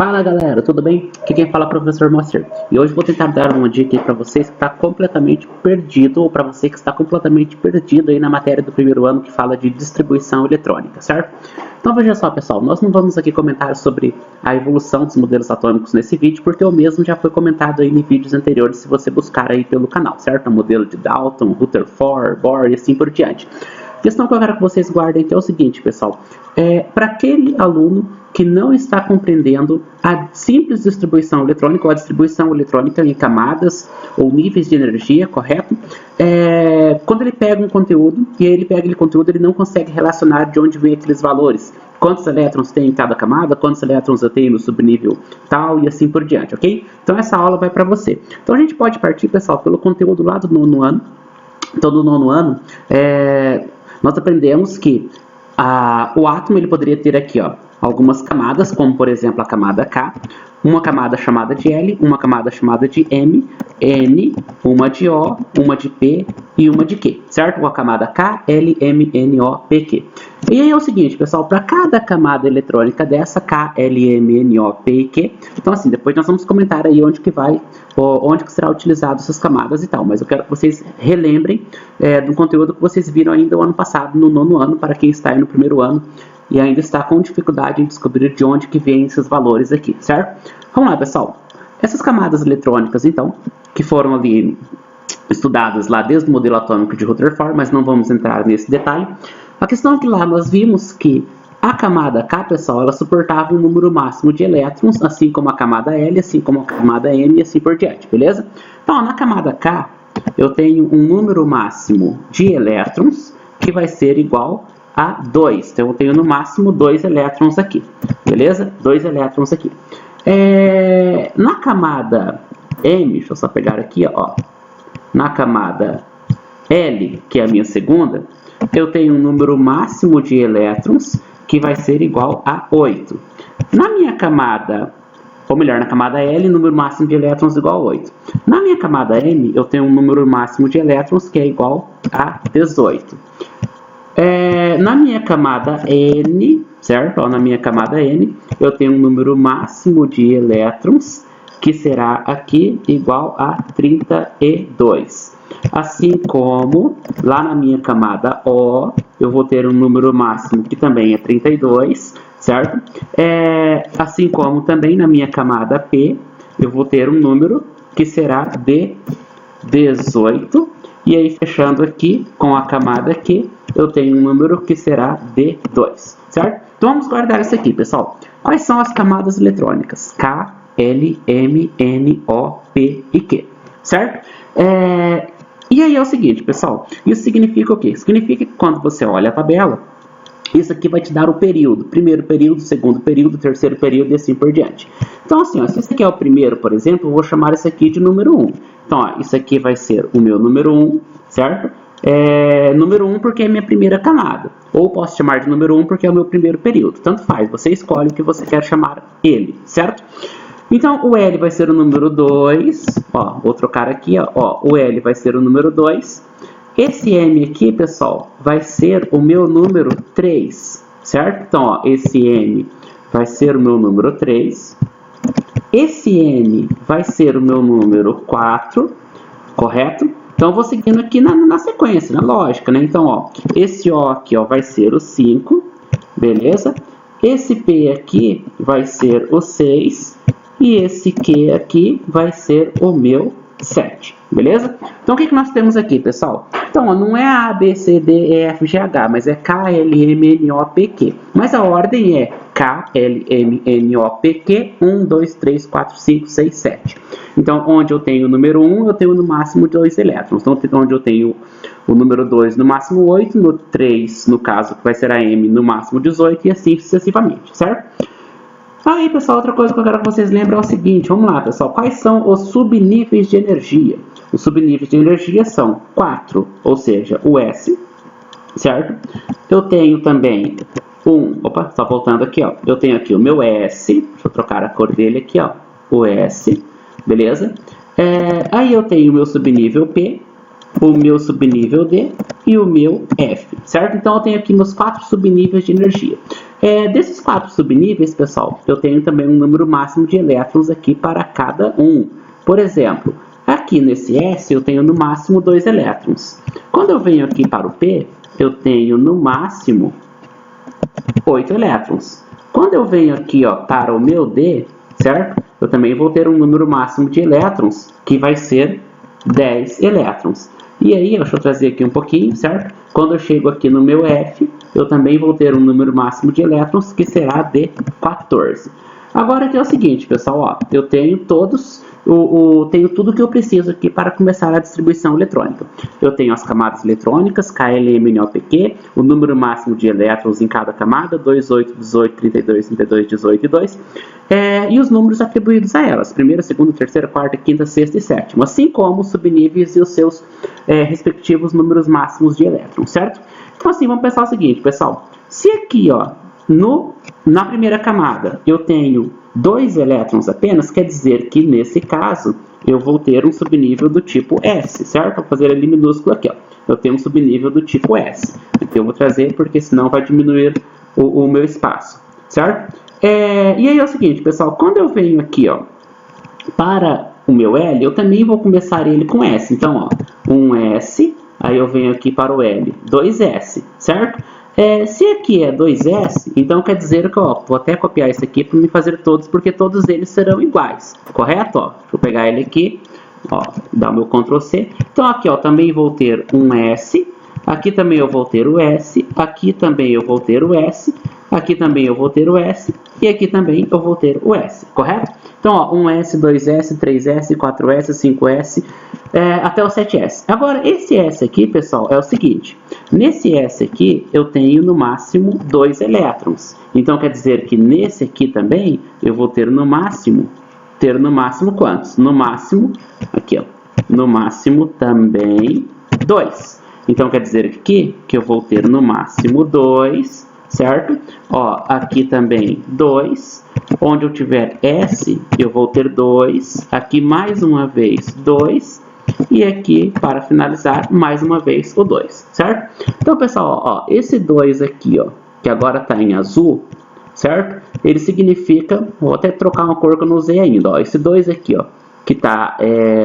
Fala galera, tudo bem? Aqui quem fala é o professor Moster. E hoje vou tentar dar uma dica aí para vocês que está completamente perdido, ou para você que está completamente perdido aí na matéria do primeiro ano que fala de distribuição eletrônica, certo? Então veja só pessoal, nós não vamos aqui comentar sobre a evolução dos modelos atômicos nesse vídeo, porque o mesmo já foi comentado aí em vídeos anteriores se você buscar aí pelo canal, certo? O modelo de Dalton, Rutherford, Bohr e assim por diante. A questão que eu quero que vocês guardem aqui é o seguinte, pessoal. Para aquele aluno que não está compreendendo a simples distribuição eletrônica ou a distribuição eletrônica em camadas ou níveis de energia, correto? Quando ele pega um conteúdo e ele pega aquele conteúdo, ele não consegue relacionar de onde vem aqueles valores. Quantos elétrons tem em cada camada, quantos elétrons eu tenho no subnível tal e assim por diante, ok? Então essa aula vai para você. Então a gente pode partir, pessoal, pelo conteúdo lá do nono ano. Então no nono ano, nós aprendemos que o átomo ele poderia ter aqui, ó, algumas camadas, como por exemplo a camada K, uma camada chamada de L, uma camada chamada de M, N, uma de O, uma de P e uma de Q, certo? A camada K, L, M, N, O, P, Q. E aí é o seguinte, pessoal, para cada camada eletrônica dessa, K, L, M, N, O, P e Q, então assim, depois nós vamos comentar aí onde que vai, onde que será utilizado essas camadas e tal, mas eu quero que vocês relembrem do conteúdo que vocês viram ainda o ano passado, no nono ano, para quem está aí no primeiro ano, e ainda está com dificuldade em descobrir de onde que vêm esses valores aqui, certo? Vamos lá, pessoal. Essas camadas eletrônicas, então, que foram ali estudadas lá desde o modelo atômico de Rutherford, mas não vamos entrar nesse detalhe. A questão é que lá nós vimos que a camada K, pessoal, ela suportava um número máximo de elétrons, assim como a camada L, assim como a camada M e assim por diante, beleza? Então, na camada K, eu tenho um número máximo de elétrons que vai ser igual a 2. Então eu tenho no máximo 2 elétrons aqui, beleza? 2 elétrons aqui. Na camada M, deixa eu só pegar aqui, ó. Na camada L, que é a minha segunda, eu tenho um número máximo de elétrons que vai ser igual a 8. Na minha camada, ou melhor, na camada L, número máximo de elétrons igual a 8. Na minha camada M, eu tenho um número máximo de elétrons que é igual a 18. Na minha camada N, certo? Na minha camada N, eu tenho um número máximo de elétrons, que será aqui igual a 32. Assim como lá na minha camada O, eu vou ter um número máximo que também é 32, certo? Assim como também na minha camada P, eu vou ter um número que será de 18. E aí, fechando aqui com a camada Q, eu tenho um número que será de 2, certo? Então, vamos guardar isso aqui, pessoal. Quais são as camadas eletrônicas? K, L, M, N, O, P e Q, certo? E aí é o seguinte, pessoal. Isso significa o quê? Significa que quando você olha a tabela, isso aqui vai te dar o período. Primeiro período, segundo período, terceiro período e assim por diante. Então, assim, ó, se esse aqui é o primeiro, por exemplo, eu vou chamar esse aqui de número 1. Então, ó, isso aqui vai ser o meu número 1, certo? Número 1 porque é minha primeira camada. Ou posso chamar de número 1 porque é o meu primeiro período. Tanto faz, você escolhe o que você quer chamar ele, certo? Então, o L vai ser o número 2. Ó, vou trocar aqui, ó. O L vai ser o número 2. Esse M aqui, pessoal, vai ser o meu número 3, certo? Então, ó, esse M vai ser o meu número 3. Esse M vai ser o meu número 4, correto? Então, eu vou seguindo aqui na sequência, na lógica, né? Então, ó, esse O aqui, ó, vai ser o 5, beleza? Esse P aqui vai ser o 6 e esse Q aqui vai ser o meu 7, beleza? Então, o que nós temos aqui, pessoal? Então, ó, não é A, B, C, D, E, F, G, H, mas é K, L, M, N, O, P, Q. Mas a ordem é K, L, M, N, O, P, Q, 1, 2, 3, 4, 5, 6, 7. Então, onde eu tenho o número 1, eu tenho no máximo 2 elétrons. Então, onde eu tenho o número 2, no máximo 8, no 3, no caso, vai ser a M, no máximo 18, e assim sucessivamente, certo? Aí, pessoal, outra coisa que eu quero que vocês lembrem é o seguinte, vamos lá, pessoal, quais são os subníveis de energia? Os subníveis de energia são 4, ou seja, o S, certo? Eu tenho também opa, só voltando aqui, ó, eu tenho aqui o meu S, deixa eu trocar a cor dele aqui, ó, o S, beleza? Aí eu tenho o meu subnível P, o meu subnível D e o meu F, certo? Então eu tenho aqui meus 4 subníveis de energia. Desses 4 subníveis, pessoal, eu tenho também um número máximo de elétrons aqui para cada um. Por exemplo, aqui nesse S eu tenho no máximo 2 elétrons. Quando eu venho aqui para o P, eu tenho no máximo 8 elétrons. Quando eu venho aqui, ó, para o meu D, certo? Eu também vou ter um número máximo de elétrons, que vai ser 10 elétrons. E aí, deixa eu trazer aqui um pouquinho, certo? Quando eu chego aqui no meu F, eu também vou ter um número máximo de elétrons, que será de 14. Agora aqui é o seguinte, pessoal, ó, eu tenho tenho tudo que eu preciso aqui para começar a distribuição eletrônica. Eu tenho as camadas eletrônicas, KLM, NOPQ, o número máximo de elétrons em cada camada, 2, 8, 18, 32, 32, 18 e 2, e os números atribuídos a elas, primeira, segunda, terceira, quarta, quinta, sexta e sétima, assim como os subníveis e os seus respectivos números máximos de elétrons, certo? Então assim, vamos pensar o seguinte, pessoal, se aqui, ó, na primeira camada eu tenho 2 elétrons apenas, quer dizer que nesse caso eu vou ter um subnível do tipo S, certo? Vou fazer ele minúsculo aqui, ó. Eu tenho um subnível do tipo S. Então eu vou trazer porque senão vai diminuir o meu espaço, certo? E aí é o seguinte, pessoal, quando eu venho aqui, ó, para o meu L, eu também vou começar ele com S. Então, ó, um S, aí eu venho aqui para o L, 2S, certo? Se aqui é 2S, então quer dizer que, ó, vou até copiar isso aqui para me fazer todos, porque todos eles serão iguais, correto? Ó, deixa eu pegar ele aqui, ó, dar o meu Ctrl C. Então aqui, ó, também vou ter um S, aqui também eu vou ter o S, aqui também eu vou ter o S, aqui também eu vou ter o S, e aqui também eu vou ter o S, correto? Então, ó, 1S, 2S, 3S, 4S, 5S, até o 7S. Agora, esse S aqui, pessoal, é o seguinte. Nesse S aqui, eu tenho no máximo 2 elétrons. Então, quer dizer que nesse aqui também, eu vou ter no máximo quantos? No máximo, aqui, ó, no máximo também 2. Então, quer dizer aqui que eu vou ter no máximo 2, certo? Ó, aqui também 2. Onde eu tiver S, eu vou ter 2. Aqui mais uma vez 2. E aqui, para finalizar, mais uma vez o 2, certo? Então, pessoal, ó, esse 2 aqui, ó, que agora está em azul, certo? Ele significa, vou até trocar uma cor que eu não usei ainda, ó, esse 2 aqui, ó, que tá,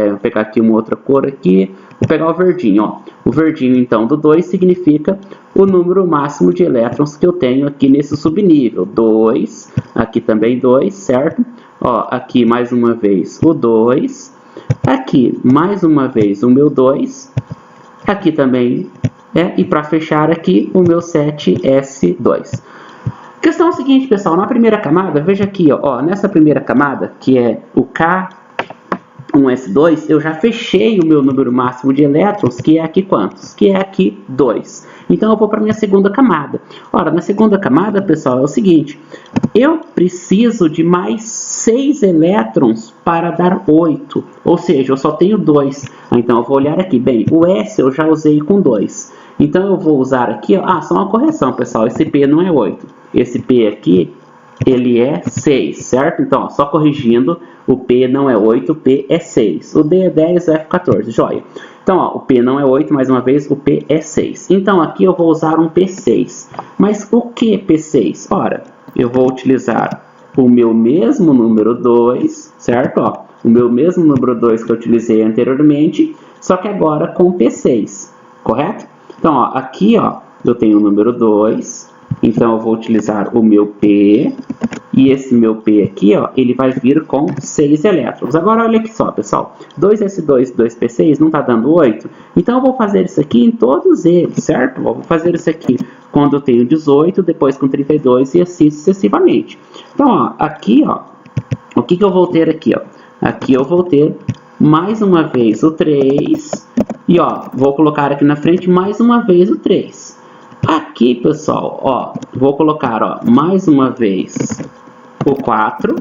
vou pegar aqui uma outra cor aqui, vou pegar o verdinho, ó. O verdinho, então, do 2 significa o número máximo de elétrons que eu tenho aqui nesse subnível. 2, aqui também 2, certo? Ó, aqui mais uma vez o 2, aqui mais uma vez o meu 2, aqui também, e para fechar aqui o meu 7S2. Questão é a seguinte, pessoal, na primeira camada, veja aqui, ó, nessa primeira camada, que é o K1S2, eu já fechei o meu número máximo de elétrons, que é aqui quantos? Que é aqui 2. Então eu vou para a minha segunda camada. Ora, na segunda camada, pessoal, é o seguinte, eu preciso de mais 6 elétrons para dar 8, ou seja, eu só tenho 2. Então eu vou olhar aqui, bem, o S eu já usei com 2. Então eu vou usar aqui, ó, só uma correção, pessoal, esse P não é 8. Esse P aqui, ele é 6, certo? Então, ó, só corrigindo, o P não é 8, o P é 6. O D é 10, o F 14, joia. Então, ó, o P não é 8, mais uma vez, o P é 6. Então, aqui eu vou usar um P6. Mas o que P6? Ora, eu vou utilizar o meu mesmo número 2, certo? Ó, o meu mesmo número 2 que eu utilizei anteriormente, só que agora com P6, correto? Então, ó, aqui, ó, eu tenho o número 2, então eu vou utilizar o meu P, e esse meu P aqui, ó, ele vai vir com 6 elétrons. Agora, olha aqui só, pessoal, 2S2 e 2P6 não está dando 8? Então eu vou fazer isso aqui em todos eles, certo? Eu vou fazer isso aqui quando eu tenho 18, depois com 32 e assim sucessivamente. Então, ó, aqui, ó, o que eu vou ter aqui, ó? Aqui eu vou ter mais uma vez o 3, e ó, vou colocar aqui na frente mais uma vez o 3. Aqui, pessoal, ó, vou colocar, ó, mais uma vez o 4,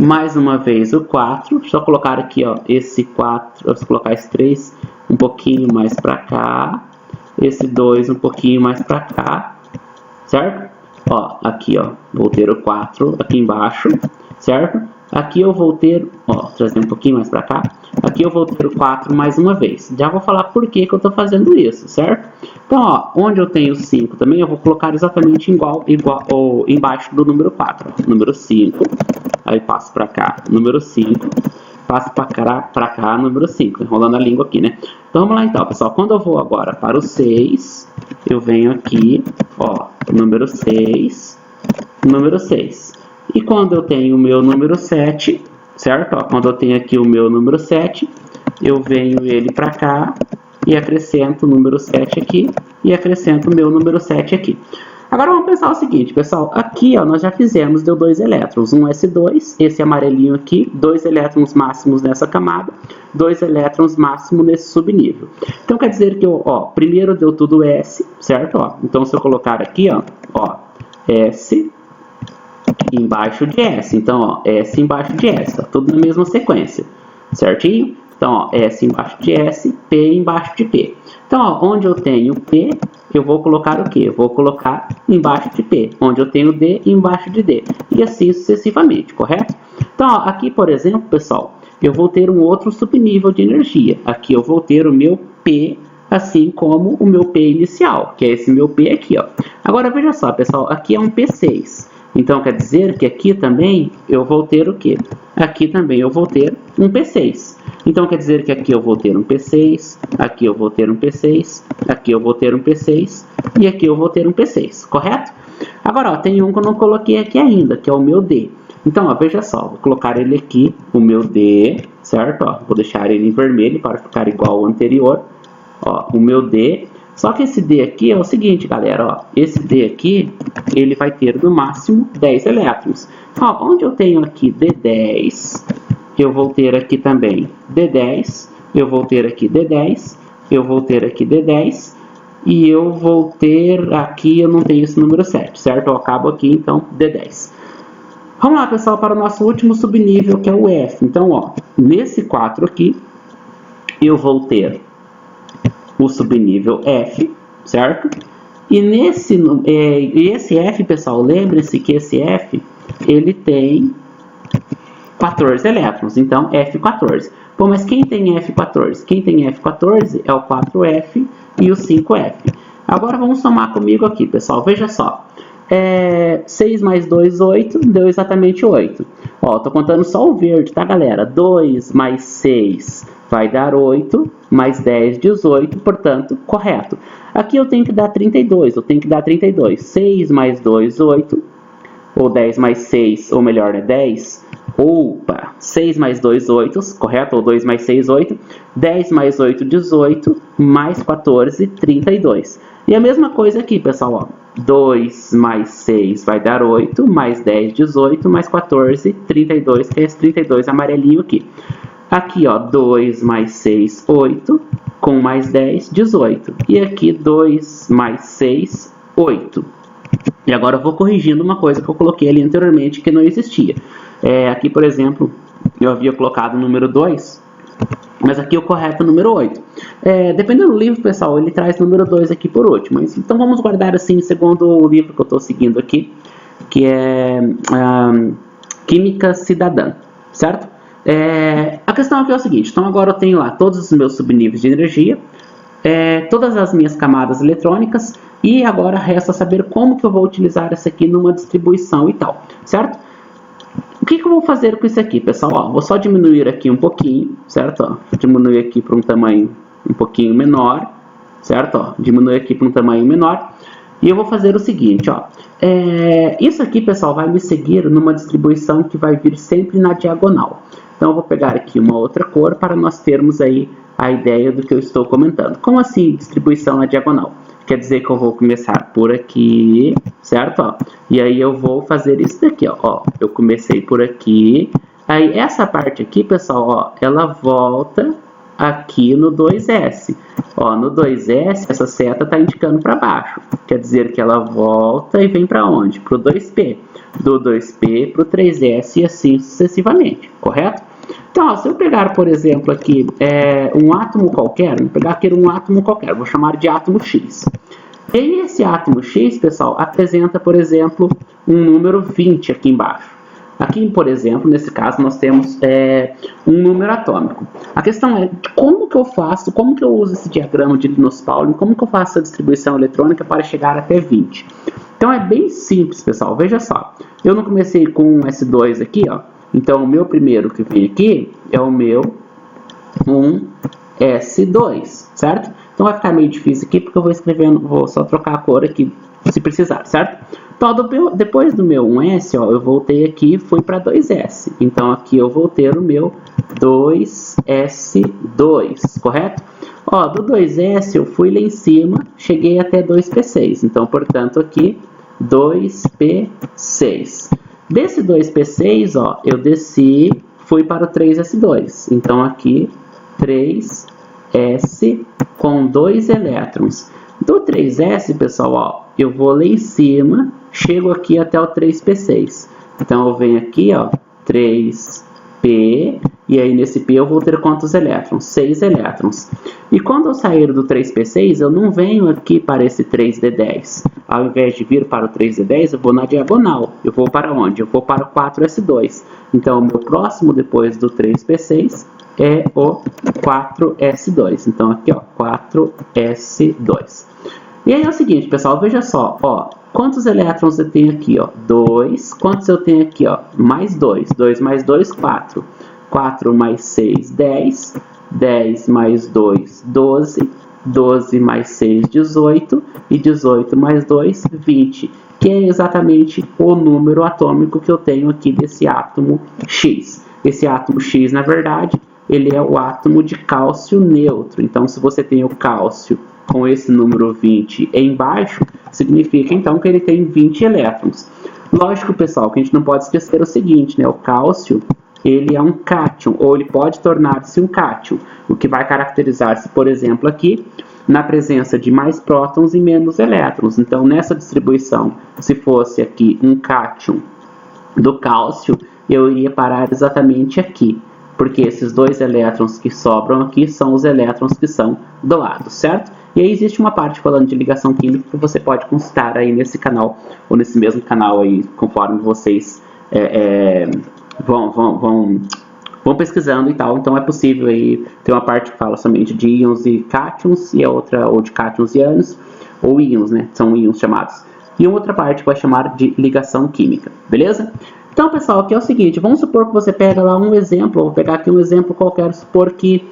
mais uma vez o 4, só colocar aqui, ó, esse 4, vou colocar esse 3 um pouquinho mais para cá, esse 2 um pouquinho mais para cá, certo? Ó, aqui, ó, vou ter o 4 aqui embaixo, certo? Aqui eu vou ter, ó, trazer um pouquinho mais para cá. aqui eu vou ter o 4 mais uma vez. Já vou falar por que eu estou fazendo isso, certo? Então, ó, onde eu tenho 5 também, eu vou colocar exatamente igual ou embaixo do número 4. Ó. Número 5, aí passo para cá, número 5, passo para cá, número 5, enrolando a língua aqui, né? Então, vamos lá então, pessoal. Quando eu vou agora para o 6, eu venho aqui, ó, número 6, número 6. E quando eu tenho o meu número 7, certo? Ó, quando eu tenho aqui o meu número 7, eu venho ele para cá e acrescento o número 7 aqui e acrescento o meu número 7 aqui. Agora vamos pensar o seguinte, pessoal. Aqui ó, nós já fizemos, deu 2 elétrons, um S2, esse amarelinho aqui, 2 elétrons máximos nessa camada, 2 elétrons máximos nesse subnível. Então quer dizer que, ó, primeiro deu tudo S, certo? Ó, então se eu colocar aqui, ó, S embaixo de S. Então, ó, S embaixo de S, tá tudo na mesma sequência, certinho? Então, ó, S embaixo de S, P embaixo de P. Então, ó, onde eu tenho P, eu vou colocar o quê? Eu vou colocar embaixo de P. Onde eu tenho D, embaixo de D. E assim sucessivamente, correto? Então, ó, aqui, por exemplo, pessoal, eu vou ter um outro subnível de energia. Aqui eu vou ter o meu P, assim como o meu P inicial, que é esse meu P aqui, ó. Agora, veja só, pessoal, aqui é um P6. Então, quer dizer que aqui também eu vou ter o quê? Aqui também eu vou ter um P6. Então, quer dizer que aqui eu vou ter um P6, aqui eu vou ter um P6, aqui eu vou ter um P6 e aqui eu vou ter um P6, correto? Agora, ó, tem um que eu não coloquei aqui ainda, que é o meu D. Então, ó, veja só, vou colocar ele aqui, o meu D, certo? Ó, vou deixar ele em vermelho para ficar igual ao anterior. Ó, o meu D. Só que esse D aqui é o seguinte, galera, ó, esse D aqui, ele vai ter no máximo 10 elétrons. Ó, onde eu tenho aqui D10, eu vou ter aqui também D10, eu vou ter aqui D10, eu vou ter aqui D10, e eu vou ter aqui, eu não tenho esse número 7, certo? Eu acabo aqui, então, D10. Vamos lá, pessoal, para o nosso último subnível, que é o F. Então, ó, nesse 4 aqui, eu vou ter o subnível F, certo? E esse F, pessoal, lembre-se que esse F, ele tem 14 elétrons, então F14. Bom, mas quem tem F14? Quem tem F14 é o 4F e o 5F. Agora vamos somar comigo aqui, pessoal, veja só. 6 mais 2, 8, deu exatamente 8. Ó, tô contando só o verde, tá, galera? 2 mais 6 vai dar 8, mais 10, 18, portanto, correto. Aqui eu tenho que dar 32, 6 mais 2, 8, ou 10 mais 6, ou melhor, é 10. Opa, 6 mais 2, 8, correto? Ou 2 mais 6, 8. 10 mais 8, 18, mais 14, 32. E a mesma coisa aqui, pessoal, ó. 2 mais 6 vai dar 8, mais 10, 18, mais 14, 32, que é esse 32 amarelinho aqui. Aqui, ó, 2 mais 6, 8, com mais 10, 18. E aqui, 2 mais 6, 8. E agora eu vou corrigindo uma coisa que eu coloquei ali anteriormente que não existia. Aqui, por exemplo, eu havia colocado o número 2, mas aqui o correto é o número 8. Dependendo do livro, pessoal, ele traz o número 2 aqui por último. Então vamos guardar assim, segundo o livro que eu estou seguindo aqui, que é Química Cidadã, certo? A questão aqui é o seguinte, então agora eu tenho lá todos os meus subníveis de energia, todas as minhas camadas eletrônicas, e agora resta saber como que eu vou utilizar isso aqui numa distribuição e tal, certo? O que eu vou fazer com isso aqui, pessoal? Ó, vou só diminuir aqui um pouquinho, certo? Ó, vou diminuir aqui para um tamanho um pouquinho menor, certo? Ó, diminuir aqui para um tamanho menor, e eu vou fazer o seguinte, ó. Isso aqui, pessoal, vai me seguir numa distribuição que vai vir sempre na diagonal. Então, eu vou pegar aqui uma outra cor para nós termos aí a ideia do que eu estou comentando. Como assim distribuição na diagonal? Quer dizer que eu vou começar por aqui, certo? Ó, e aí eu vou fazer isso daqui, ó. Eu comecei por aqui. Aí essa parte aqui, pessoal, ó, ela volta aqui no 2S. Ó, no 2S, essa seta está indicando para baixo. Quer dizer que ela volta e vem para onde? Para o 2P. Do 2P para o 3S e assim sucessivamente, correto? Então, ó, se eu pegar, por exemplo, aqui um átomo qualquer, vou pegar aqui um átomo qualquer, vou chamar de átomo X. E esse átomo X, pessoal, apresenta, por exemplo, um número 20 aqui embaixo. Aqui, por exemplo, nesse caso, nós temos um número atômico. A questão é como que eu faço, como que eu uso esse diagrama de Linus Pauling, como que eu faço a distribuição eletrônica para chegar até 20. Então é bem simples, pessoal. Veja só, eu não comecei com um S2 aqui, ó. Então o meu primeiro que vem aqui é o meu 1S2, certo? Então vai ficar meio difícil aqui porque eu vou escrevendo, vou só trocar a cor aqui se precisar, certo? Então depois do meu 1S, ó, eu voltei aqui e fui para 2S. Então aqui eu vou ter o meu 2S2, correto? Ó, do 2S eu fui lá em cima, cheguei até 2P6. Então, portanto, aqui 2P6. Desse 2P6, ó, eu desci, fui para o 3S2. Então, aqui 3S com 2 elétrons. Do 3S, pessoal, ó, eu vou lá em cima, chego aqui até o 3P6. Então, eu venho aqui, ó, 3P, e aí nesse P eu vou ter quantos elétrons? 6 elétrons. E quando eu sair do 3P6, eu não venho aqui para esse 3D10. Ao invés de vir para o 3D10, eu vou na diagonal. Eu vou para onde? Eu vou para o 4S2. Então, o meu próximo depois do 3P6 é o 4S2. Então, aqui, ó, 4S2. E aí é o seguinte, pessoal, veja só, ó, quantos elétrons eu tenho aqui, ó? 2. Quantos eu tenho aqui, ó? Mais 2. 2 mais 2, 4. 4 mais 6, 10. 10 mais 2, 12. 12 mais 6, 18. E 18 mais 2, 20. Que é exatamente o número atômico que eu tenho aqui desse átomo X. Esse átomo X, na verdade, ele é o átomo de cálcio neutro. Então, se você tem o cálcio com esse número 20 embaixo, significa então que ele tem 20 elétrons. Lógico, pessoal, que a gente não pode esquecer o seguinte, né? O cálcio, ele é um cátion, ou ele pode tornar-se um cátion, o que vai caracterizar-se, por exemplo, aqui, na presença de mais prótons e menos elétrons. Então, nessa distribuição, se fosse aqui um cátion do cálcio, eu iria parar exatamente aqui, porque esses 2 elétrons que sobram aqui são os elétrons que são doados, certo? E aí existe uma parte falando de ligação química que você pode consultar aí nesse canal, ou nesse mesmo canal aí, conforme vocês vão pesquisando e tal. Então é possível aí ter uma parte que fala somente de íons e cátions, e a outra ou de cátions e ânions, ou íons, né? São íons chamados. E uma outra parte vai chamar de ligação química, beleza? Então, pessoal, aqui é o seguinte, vamos supor que você pega lá um exemplo, vou pegar aqui um exemplo qualquer, supor que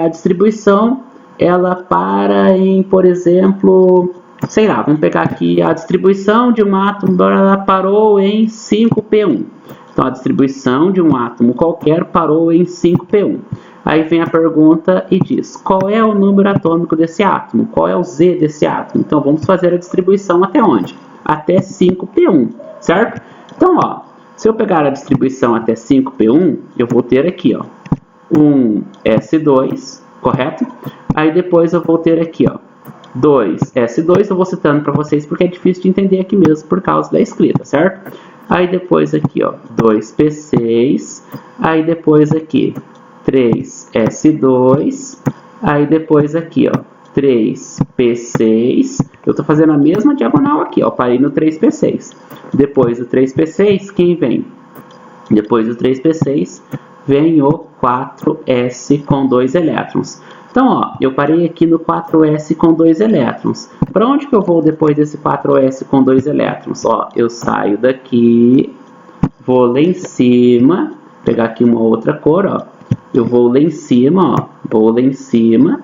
a distribuição, ela para em, por exemplo, sei lá, vamos pegar aqui a distribuição de um átomo, ela parou em 5P1. Então, a distribuição de um átomo qualquer parou em 5P1. Aí vem a pergunta e diz, qual é o número atômico desse átomo? Qual é o Z desse átomo? Então, vamos fazer a distribuição até onde? Até 5P1, certo? Então, ó, se eu pegar a distribuição até 5P1, eu vou ter aqui, ó, 1S2, correto? Aí depois eu vou ter aqui, ó, 2S2, eu vou citando para vocês porque é difícil de entender aqui mesmo por causa da escrita, certo? Aí depois aqui, ó, 2P6, aí depois aqui, 3S2, aí depois aqui, ó, 3P6, eu estou fazendo a mesma diagonal aqui, ó, parei no 3P6. Depois do 3P6, quem vem? Depois do 3P6, vem o 4S com 2 elétrons. Então, ó, eu parei aqui no 4S com 2 elétrons. Para onde que eu vou depois desse 4S com 2 elétrons? Ó, eu saio daqui, vou lá em cima, pegar aqui uma outra cor, ó. Eu vou lá em cima, ó, vou lá em cima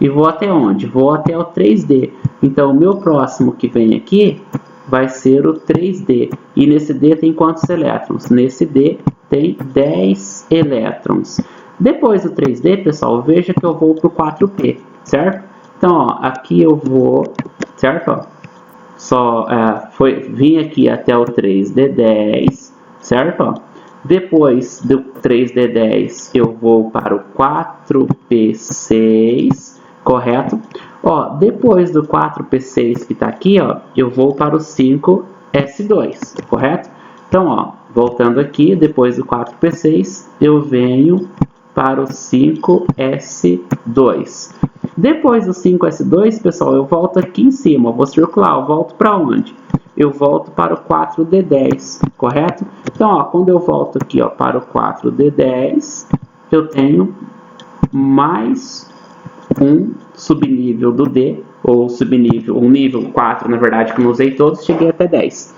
e vou até onde? Vou até o 3D. Então, o meu próximo que vem aqui vai ser o 3D. E nesse D tem quantos elétrons? Nesse D tem 10 elétrons. Depois do 3D, pessoal, veja que eu vou para o 4P, certo? Então, ó, aqui eu vou, certo? Ó, vim aqui até o 3D10, certo? Ó, depois do 3D10, eu vou para o 4P6, correto? Ó, depois do 4P6 que está aqui, ó, eu vou para o 5S2, correto? Então, ó, voltando aqui, depois do 4P6, eu venho para o 5S2. Depois do 5S2, pessoal, eu volto aqui em cima, eu vou circular, eu volto para onde? eu volto para o 4D10, correto? Então, ó, quando eu volto aqui, ó, para o 4D10, eu tenho mais um subnível do D, ou subnível, um nível 4, na verdade, que eu não usei todos, cheguei até 10.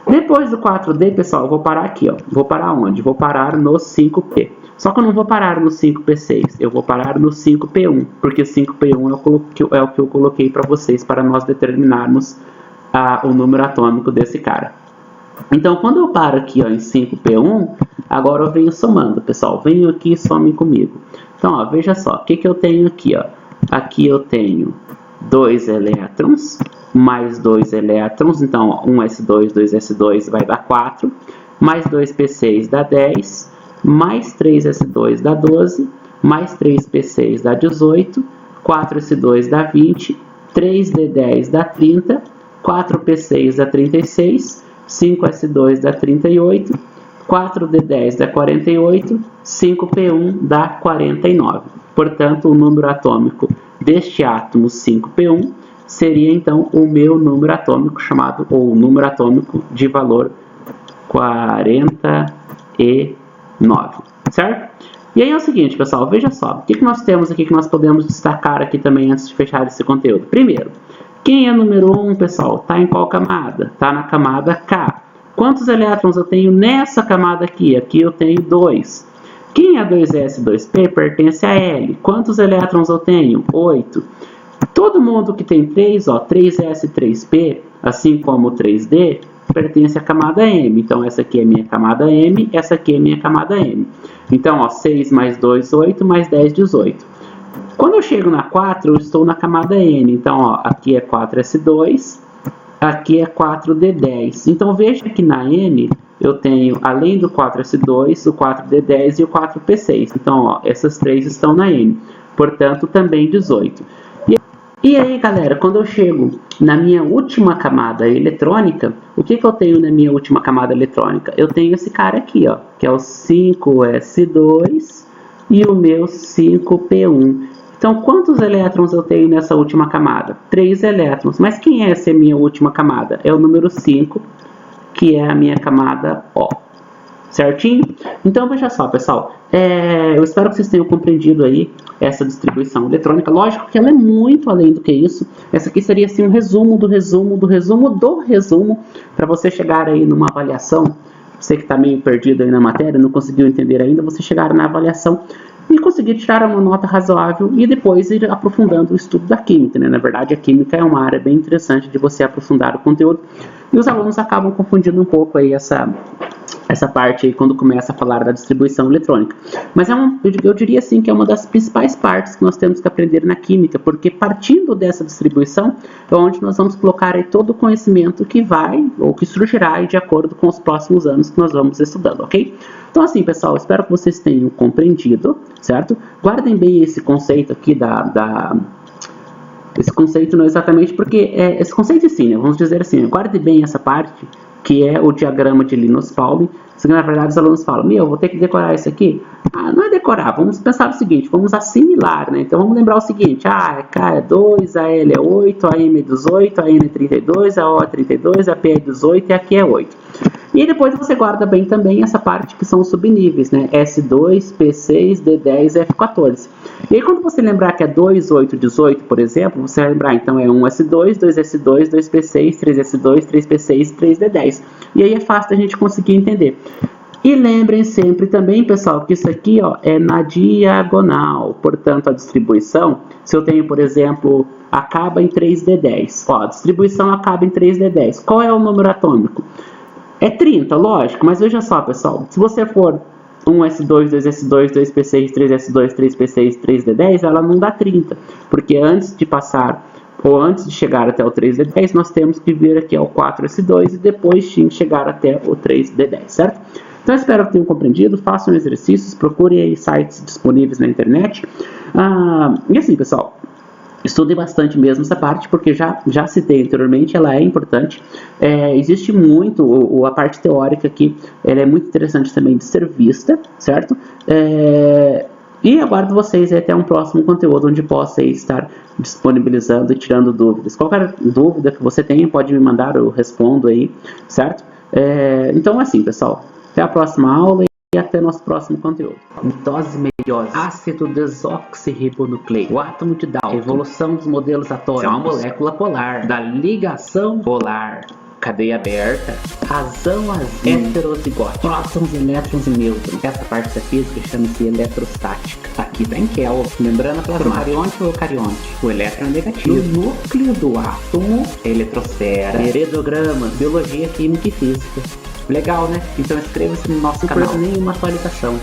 Depois do 4D, pessoal, eu vou parar aqui, ó. Vou parar onde? Vou parar no 5P. Só que eu não vou parar no 5P6, eu vou parar no 5P1, porque 5P1 é o que eu coloquei para vocês, para nós determinarmos o número atômico desse cara. Então, quando eu paro aqui, ó, em 5P1, agora eu venho somando, pessoal. Venho aqui e some comigo. Então, ó, veja só, o que eu tenho aqui, ó? Aqui eu tenho 2 elétrons, mais 2 elétrons, então ó, 1s2, 2s2 vai dar 4, mais 2p6 dá 10, mais 3s2 dá 12, mais 3p6 dá 18, 4s2 dá 20, 3d10 dá 30, 4p6 dá 36, 5s2 dá 38, 4d10 dá 48, 5p1 dá 49. Portanto, o número atômico deste átomo 5p1 seria então o meu número atômico chamado, ou o número atômico de valor 49, certo? E aí é o seguinte, pessoal, veja só, o que nós temos aqui que nós podemos destacar aqui também antes de fechar esse conteúdo? Primeiro, quem é número 1, pessoal? Está em qual camada? Está na camada K. Quantos elétrons eu tenho nessa camada aqui? Aqui eu tenho 2. Quem é 2s, 2p pertence a L. Quantos elétrons eu tenho? 8. Todo mundo que tem 3, ó, 3s e 3p, assim como o 3d, pertence à camada M. Então, essa aqui é minha camada M, essa aqui é minha camada M. Então, ó, 6 mais 2, 8, mais 10, 18. Quando eu chego na 4, eu estou na camada N. Então, ó, aqui é 4s2, aqui é 4d10. Então, veja que na N eu tenho, além do 4s2, o 4d10 e o 4p6. Então, ó, essas três estão na N. Portanto, também 18. E aí, galera, quando eu chego na minha última camada eletrônica, o que eu tenho na minha última camada eletrônica? Eu tenho esse cara aqui, ó, que é o 5s2 e o meu 5p1. Então, quantos elétrons eu tenho nessa última camada? 3 elétrons. Mas quem é essa minha última camada? É o número 5, que é a minha camada O. Certinho? Então, veja só, pessoal. Eu espero que vocês tenham compreendido aí essa distribuição eletrônica. Lógico que ela é muito além do que isso. Essa aqui seria assim um resumo do resumo do resumo do resumo para você chegar aí numa avaliação. Você que está meio perdido aí na matéria, não conseguiu entender ainda, você chegar na avaliação e conseguir tirar uma nota razoável e depois ir aprofundando o estudo da química, né? Na verdade, a química é uma área bem interessante de você aprofundar o conteúdo e os alunos acabam confundindo um pouco aí essa parte aí quando começa a falar da distribuição eletrônica. Mas eu diria assim que é uma das principais partes que nós temos que aprender na química, porque partindo dessa distribuição é onde nós vamos colocar aí todo o conhecimento que vai ou que surgirá aí de acordo com os próximos anos que nós vamos estudando, ok? Então assim, pessoal, espero que vocês tenham compreendido, certo? Guardem bem esse conceito aqui esse conceito não exatamente porque esse conceito sim, né? Vamos dizer assim, guarde bem essa parte que é o diagrama de Linus-Pauling. Na verdade, os alunos falam, eu vou ter que decorar isso aqui? Não é decorar, vamos pensar o seguinte, vamos assimilar, né? Então, vamos lembrar o seguinte, a K é 2, a L é 8, a M é 18, a N é 32, a O é 32, a P é 18 e a Q é 8. E depois você guarda bem também essa parte que são os subníveis, né? S2, P6, D10, F14. E aí, quando você lembrar que é 2, 8, 18, por exemplo, você vai lembrar, então, é 1S2, 2S2, 2P6, 3S2, 3P6 e 3D10. E aí é fácil da gente conseguir entender. E lembrem sempre também, pessoal, que isso aqui ó, é na diagonal. Portanto, a distribuição, se eu tenho, por exemplo, acaba em 3D10. Ó, a distribuição acaba em 3D10. Qual é o número atômico? É 30, lógico, mas veja só, pessoal. Se você for 1S2, 2S2, 2P6, 3S2, 3P6, 3D10, ela não dá 30. Porque antes de passar, ou antes de chegar até o 3D10, nós temos que vir aqui ao 4S2 e depois chegar até o 3D10, certo? Então, espero que tenham compreendido, façam exercícios, procurem aí sites disponíveis na internet. E assim, pessoal, estudem bastante mesmo essa parte, porque já citei anteriormente, ela é importante. Existe muito, a parte teórica aqui, ela é muito interessante também de ser vista, certo? E aguardo vocês até um próximo conteúdo onde possa estar disponibilizando e tirando dúvidas. Qualquer dúvida que você tenha, pode me mandar, eu respondo aí, certo? Então assim, pessoal, até a próxima aula e até nosso próximo conteúdo. Mitose meiose, ácido desoxirribonucleico, o átomo de Dalton, evolução dos modelos atômicos, é uma molécula polar, da ligação polar, cadeia aberta, razão azul, heterozigótico, prótons, elétrons e nêutrons. Essa parte da física chama-se eletrostática. Aqui tem Kelvin, membrana plasmática, procarionte ou eucarionte. O elétron é negativo. No núcleo do átomo, eletrosfera, heredogramas, biologia, química e física. Legal, né? Então inscreva-se no nosso canal. Não perde nenhuma atualização.